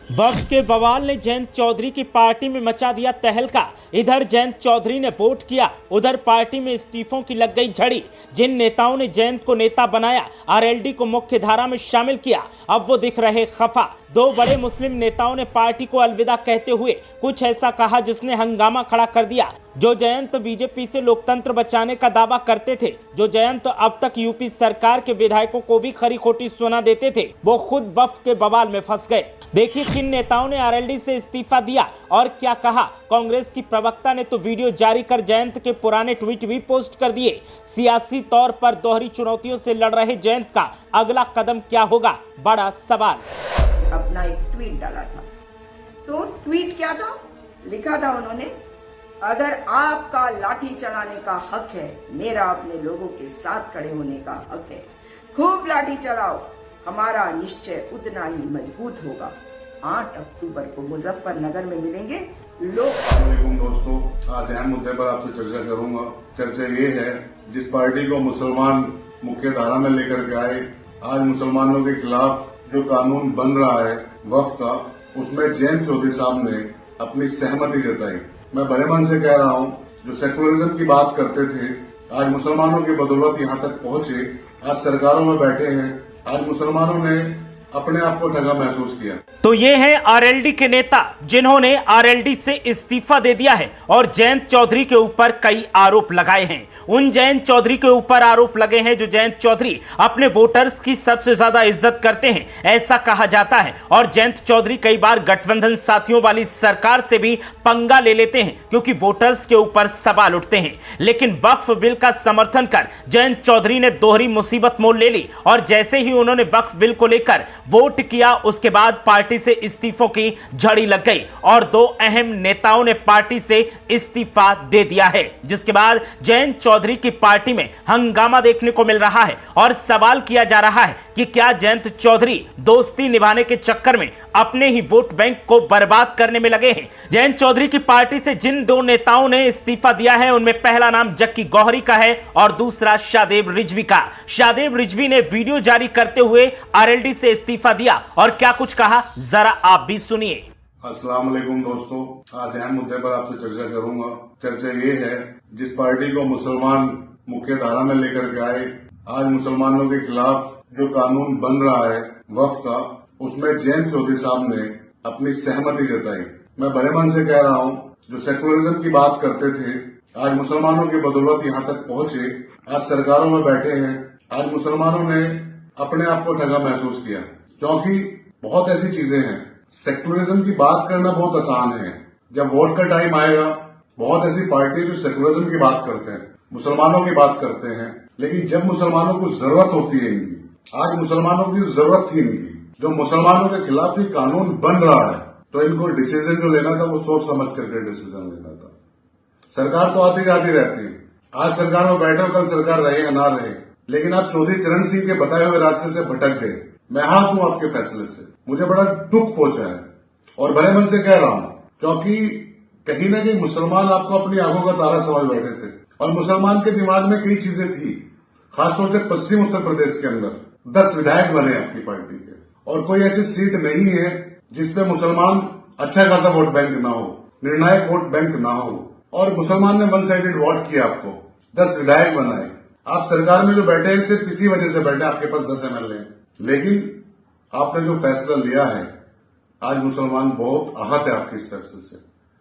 वक्त के बवाल ने जयंत चौधरी की पार्टी में मचा दिया तहलका। इधर जयंत चौधरी ने वोट किया, उधर पार्टी में इस्तीफों की लग गई झड़ी। जिन नेताओं ने जयंत को नेता बनाया, आरएलडी को मुख्य धारा में शामिल किया, अब वो दिख रहे खफा। दो बड़े मुस्लिम नेताओं ने पार्टी को अलविदा कहते हुए कुछ ऐसा कहा जिसने हंगामा खड़ा कर दिया। जो जयंत बीजेपी से लोकतंत्र बचाने का दावा करते थे, जो जयंत अब तक यूपी सरकार के विधायकों को भी खरी खोटी सुना देते थे, वो खुद वफ्द के बवाल में फंस गए। देखिए किन नेताओं ने आरएलडी से इस्तीफा दिया और क्या कहा। कांग्रेस की प्रवक्ता ने तो वीडियो जारी कर जयंत के पुराने ट्वीट भी पोस्ट कर दिए। सियासी तौर पर दोहरी चुनौतियों से लड़ रहे जयंत का अगला कदम क्या होगा, बड़ा सवाल। अपना एक ट्वीट डाला था, तो ट्वीट क्या था, लिखा था उन्होंने, अगर आपका लाठी चलाने का हक है, मेरा अपने लोगों के साथ खड़े होने का हक है। खूब लाठी चलाओ, हमारा निश्चय उतना ही मजबूत होगा। 8 अक्टूबर को मुजफ्फरनगर में मिलेंगे लोग। दोस्तों, आज अहम मुद्दे पर आपसे चर्चा करूंगा। चर्चा ये है, जिस पार्टी को मुसलमान मुख्य धारा में लेकर के आए, आज मुसलमानों के खिलाफ जो कानून बन रहा है वक्फ का, उसमें जयंत चौधरी साहब ने अपनी सहमति जताई। मैं बड़े मन से कह रहा हूं, जो सेकुलरिज्म की बात करते थे, आज मुसलमानों की बदौलत यहां तक पहुंचे, आज सरकारों में बैठे हैं, आज मुसलमानों ने अपने आप को ठगा महसूस किया। तो ये हैं आरएलडी के नेता जिन्होंने आरएलडी से इस्तीफा दे दिया है और जयंत चौधरी के ऊपर कई आरोप लगाए हैं। उन जयंत चौधरी के ऊपर आरोप लगे हैं जो जयंत चौधरी अपने वोटर्स की सबसे ज्यादा इज्जत करते हैं, ऐसा कहा जाता है। और जयंत चौधरी कई बार गठबंधन साथियों वाली सरकार से भी पंगा ले लेते हैं क्योंकि वोटर्स के ऊपर सवाल उठते हैं। लेकिन वक्फ बिल का समर्थन कर जयंत चौधरी ने दोहरी मुसीबत मोल ले ली और जैसे ही उन्होंने वक्फ बिल को लेकर वोट किया, उसके बाद पार्टी से इस्तीफों की झड़ी लग गई और दो अहम नेताओं ने पार्टी से इस्तीफा दे दिया है, जिसके बाद जयंत चौधरी की पार्टी में हंगामा देखने को मिल रहा है और सवाल किया जा रहा है कि क्या जयंत चौधरी दोस्ती निभाने के चक्कर में अपने ही वोट बैंक को बर्बाद करने में लगे हैं। जयंत चौधरी की पार्टी से जिन दो नेताओं ने इस्तीफा दिया है, उनमें पहला नाम जक्की गौहरी का है और दूसरा शाहदेव रिजवी का। शाहदेव रिजवी ने वीडियो जारी करते हुए आरएलडी से इस्तीफा दिया और क्या कुछ कहा, जरा आप भी सुनिए। अस्सलाम वालेकुम दोस्तों, आज अहम मुद्दे पर आपसे चर्चा करूंगा। चर्चा ये है, जिस पार्टी को मुसलमान मुख्य धारा में लेकर के आए, आज मुसलमानों के खिलाफ जो कानून बन रहा है वक्फ का, उसमें जयंत चौधरी साहब ने अपनी सहमति जताई। मैं बड़े मन से कह रहा हूं, जो सेकुलरिज्म की बात करते थे, आज मुसलमानों की बदौलत यहां तक पहुंचे, आज सरकारों में बैठे हैं, आज मुसलमानों ने अपने आप को ठगा महसूस किया। क्योंकि बहुत ऐसी चीजें हैं, सेकुलरिज्म की बात करना बहुत आसान है, जब वोट का टाइम आएगा, बहुत ऐसी पार्टी जो सेकुलरिज्म की बात करते हैं, मुसलमानों की बात करते हैं, लेकिन जब मुसलमानों को जरूरत होती है इनकी, आज मुसलमानों की जरूरत थी इनकी, जो मुसलमानों के खिलाफ ही कानून बन रहा है, तो इनको डिसीजन जो लेना था वो सोच समझ करके डिसीजन लेना था। सरकार तो आती जाती रहती है, आज सरकार में बैठे हो, कल सरकार रहे या ना रहे, लेकिन आप चौधरी चरण सिंह के बताए हुए रास्ते से भटक गए। मैं हाथ हूं आपके फैसले से, मुझे बड़ा दुख पहुंचा है और बड़े मन से कह रहा हूं, क्योंकि कहीं न कहीं मुसलमान आपको अपनी आंखों का तारा समझ बैठे थे और मुसलमान के दिमाग में कई चीजें थी। खासतौर से पश्चिम उत्तर प्रदेश के अंदर 10 विधायक बने आपकी पार्टी के और कोई ऐसी सीट नहीं है जिसपे मुसलमान अच्छा खासा वोट बैंक ना हो, निर्णायक वोट बैंक ना हो, और मुसलमान ने वन साइडेड वोट किया, आपको 10 विधायक बनाए। आप सरकार में जो बैठे हैं सिर्फ इसी वजह से बैठे, आपके पास 10 एमएलए हैं, लेकिन आपने जो फैसला लिया है, आज मुसलमान बहुत आहत है आपके इस फैसले से।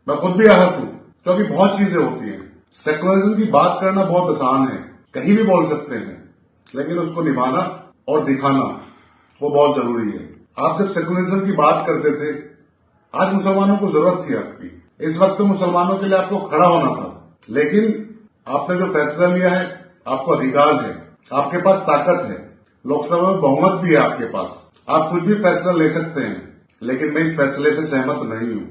मैं खुद भी आहत हूं, क्योंकि बहुत चीजें होती हैं। सेकुलरिज्म की बात करना बहुत आसान है, कहीं भी बोल सकते हैं, लेकिन उसको निभाना और दिखाना वो बहुत जरूरी है। आप जब सेकुलरिज्म की बात करते थे, आज मुसलमानों को जरूरत थी आपकी, इस वक्त मुसलमानों के लिए आपको खड़ा होना था, लेकिन आपने जो फैसला लिया है, आपको अधिकार है, आपके पास ताकत है, लोकसभा में बहुमत भी है आपके पास, आप कुछ भी फैसला ले सकते हैं, लेकिन मैं इस फैसले से सहमत नहीं हूं।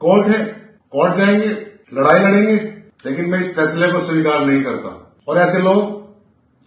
कोर्ट है, कोर्ट जाएंगे, लड़ाई लड़ेंगे, लेकिन मैं इस फैसले को स्वीकार नहीं करता। और ऐसे लोग,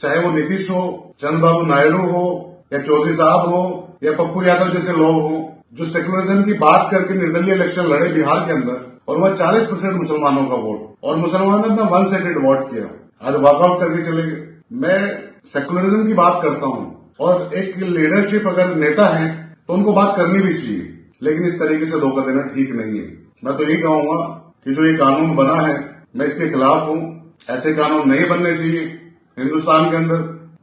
चाहे वो नीतीश हो, चंद्रबाबू नायडू हो, या चौधरी साहब हो, या पप्पू यादव जैसे लोग हो, जो सेकुलरिज्म की बात करके निर्दलीय इलेक्शन लड़े बिहार के अंदर, और वह 40% मुसलमानों का वोट, और मुसलमानों ने अपना वन साइडेड वोट किया, आज वॉकआउट करके चले गए। मैं सेकुलरिज्म की बात करता हूं और एक लीडरशिप अगर नेता है तो उनको बात करनी भी चाहिए, लेकिन इस तरीके से धोखा देना ठीक नहीं है। मैं तो यही कहूंगा कि जो ये कानून बना है मैं इसके खिलाफ हूं। ऐसे कानून नहीं बनने चाहिए हिंदुस्तान के अंदर,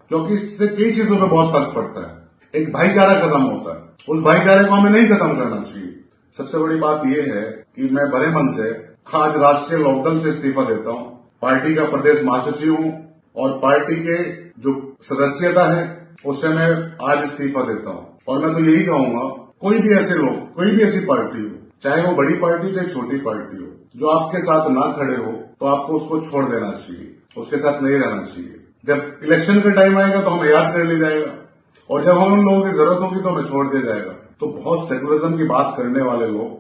क्योंकि इससे कई चीजों पे बहुत फर्क पड़ता है। एक भाईचारा खत्म होता है, उस भाईचारे को हमें नहीं खत्म करना चाहिए। सबसे बड़ी बात यह है कि मैं बड़े मन से आज राष्ट्रीय लोकदल से इस्तीफा देता हूं। पार्टी का प्रदेश महासचिव हूं और पार्टी के जो सदस्यता है उससे मैं आज इस्तीफा देता हूं। और मैं तो यही कहूंगा, कोई भी ऐसे लोग, कोई भी ऐसी पार्टी हो, चाहे वो बड़ी पार्टी चाहे छोटी पार्टी हो, जो आपके साथ ना खड़े हो तो आपको उसको छोड़ देना चाहिए, उसके साथ नहीं रहना चाहिए। जब इलेक्शन का टाइम आएगा तो हमें याद कर लिया जाएगा और जब हम उन लोगों की जरूरत होगी तो हमें छोड़ दिया जाएगा। तो बहुत सेकुलरिज्म की बात करने वाले लोग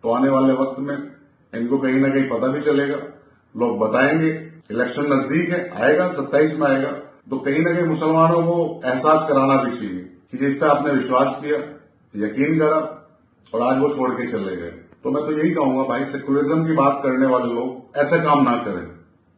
तो आने वाले वक्त में इनको कहीं ना कहीं पता भी चलेगा, लोग बताएंगे। इलेक्शन नजदीक है, आएगा 27 में आएगा, तो कहीं ना कहीं मुसलमानों को एहसास कराना भी चाहिए कि जिस पे आपने विश्वास किया, यकीन करा और आज वो छोड़ के चले गए। तो मैं तो यही कहूंगा भाई, सेकुलरिज्म की बात करने वाले लोग ऐसा काम ना करें।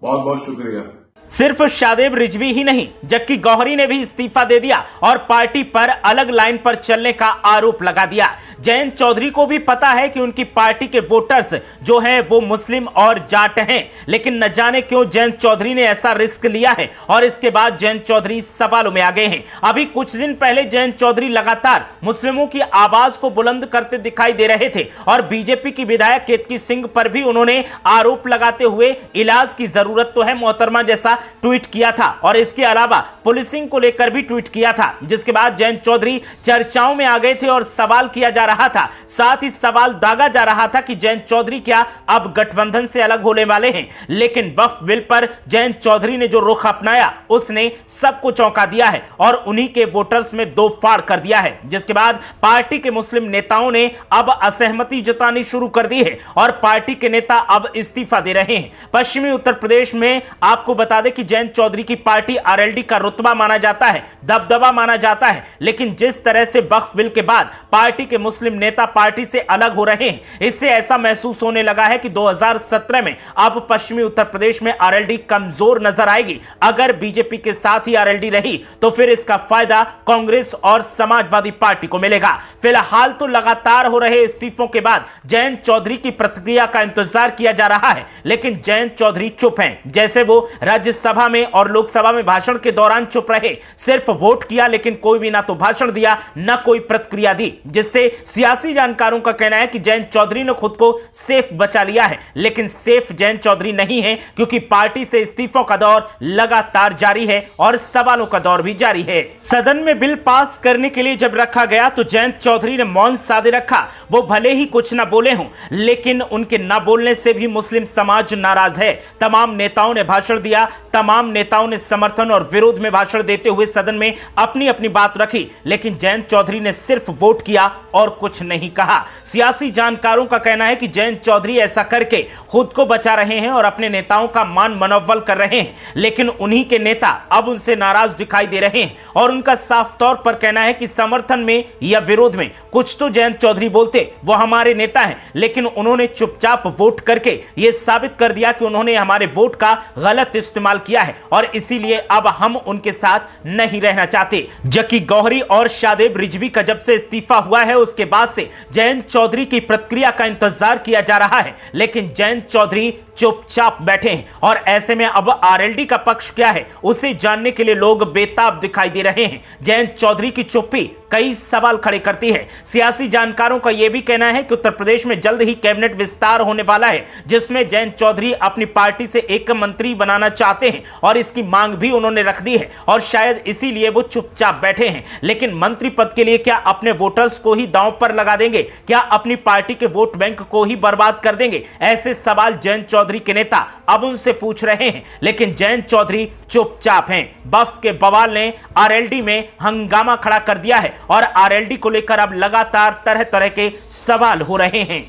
बहुत बहुत शुक्रिया। सिर्फ शादेब रिजवी ही नहीं, जक्की गौहरी ने भी इस्तीफा दे दिया और पार्टी पर अलग लाइन पर चलने का आरोप लगा दिया। जयंत चौधरी को भी पता है कि उनकी पार्टी के वोटर्स जो हैं वो मुस्लिम और जाट हैं, लेकिन न जाने क्यों जयंत चौधरी ने ऐसा रिस्क लिया है और इसके बाद जयंत चौधरी सवालों में आ गए हैं। अभी कुछ दिन पहले जयंत चौधरी लगातार मुस्लिमों की आवाज को बुलंद करते दिखाई दे रहे थे और बीजेपी की विधायक केतकी सिंह पर भी उन्होंने आरोप लगाते हुए इलाज की जरूरत तो है मोहतरमा जैसा ट्वीट किया था और इसके अलावा पुलिसिंग को लेकर भी ट्वीट किया था, जिसके बाद जयंत चौधरी चर्चाओं में आ गए थे और सवाल किया जा रहा था। साथ ही सवाल दागा जा रहा था कि जयंत चौधरी क्या अब गठबंधन से अलग होने वाले हैं। लेकिन वक्फ बिल पर जयंत चौधरी ने जो रुख अपनाया उसने सबको चौंका दिया है और उन्हीं के वोटर्स में दो फाड़ कर दिया है, जिसके बाद पार्टी के मुस्लिम नेताओं ने अब असहमति जतानी शुरू कर दी है और पार्टी के नेता अब इस्तीफा दे रहे हैं। पश्चिमी उत्तर प्रदेश में आपको बता दें कि जयंत चौधरी की पार्टी आरएलडी का रुतबा माना जाता है, दबदबा माना जाता है, लेकिन जिस तरह से वक्फ बिल के बाद पार्टी के मुस्लिम नेता पार्टी से अलग हो रहे हैं, इससे ऐसा महसूस होने लगा है कि 2017 में अब पश्चिमी उत्तर प्रदेश में आरएलडी कमजोर नजर आएगी। अगर बीजेपी के साथ ही आरएलडी रही तो फिर इसका फायदा कांग्रेस और समाजवादी पार्टी को मिलेगा। फिलहाल तो लगातार हो रहे इस्तीफों के बाद जयंत चौधरी की प्रतिक्रिया का इंतजार किया जा रहा है, लेकिन जयंत चौधरी चुप हैं। जैसे वो राज्यसभा में और लोकसभा में भाषण के दौरान चुप रहे, सिर्फ वोट किया लेकिन कोई भी ना तो भाषण दिया न कोई प्रतिक्रिया दी, जिससे सियासी जानकारों का कहना है कि जयंत चौधरी ने खुद को सेफ बचा लिया है। लेकिन सेफ जयंत चौधरी नहीं है, क्योंकि पार्टी से इस्तीफों का दौर लगातार जारी है और सवालों का दौर भी जारी है। सदन में बिल पास करने के लिए जब रखा गया तो जयंत चौधरी ने मौन साधे रखा। वो भले ही कुछ न बोले हों, लेकिन उनके न बोलने से भी मुस्लिम समाज नाराज है। तमाम नेताओं ने भाषण दिया, तमाम नेताओं ने समर्थन और विरोध में भाषण देते हुए सदन में अपनी अपनी बात रखी, लेकिन जयंत चौधरी ने सिर्फ वोट किया और कुछ नहीं कहा। सियासी जानकारों का कहना है कि जयंत चौधरी ऐसा करके खुद को बचा रहे हैं और अपने नेताओं का मान मनोबल कर रहे हैं, लेकिन उन्हीं के नेता अब उनसे नाराज दिखाई दे रहे हैं और उनका साफ तौर पर कहना है कि समर्थन में या विरोध में कुछ तो जयंत चौधरी बोलते, वो हमारे नेता हैं, लेकिन उन्होंने चुपचाप वोट करके यह साबित कर दिया कि उन्होंने हमारे वोट का गलत इस्तेमाल किया है और इसीलिए अब हम उनके साथ नहीं रहना चाहते। जक्की गौहरी और शादेब रिजवी का जब से इस्तीफा हुआ है उसके बाद से जयंत चौधरी की प्रतिक्रिया का इंतजार किया जा रहा है, लेकिन जयंत चौधरी चुपचाप बैठे हैं और ऐसे में अब आरएलडी का पक्ष क्या है उसे जानने के लिए लोग बेताब दिखाई दे रहे हैं। जयंत चौधरी की चुप्पी कई सवाल खड़े करती है। सियासी जानकारों का यह भी कहना है कि उत्तर प्रदेश में जल्द ही कैबिनेट विस्तार होने वाला है, जिसमें जयंत चौधरी अपनी पार्टी से एक मंत्री बनाना चाहते हैं और इसकी मांग भी उन्होंने रख दी है और शायद इसीलिए वो चुपचाप बैठे हैं। लेकिन मंत्री पद के लिए क्या अपने वोटर्स को ही दांव पर लगा देंगे? क्या अपनी पार्टी के वोट बैंक को ही बर्बाद कर देंगे? ऐसे सवाल जयंत चौधरी के नेता अब उनसे पूछ रहे हैं, लेकिन जयंत चौधरी चुपचाप हैं। वक्फ के बवाल ने आरएलडी में हंगामा खड़ा कर दिया है और आरएलडी को लेकर अब लगातार तरह तरह के सवाल हो रहे हैं।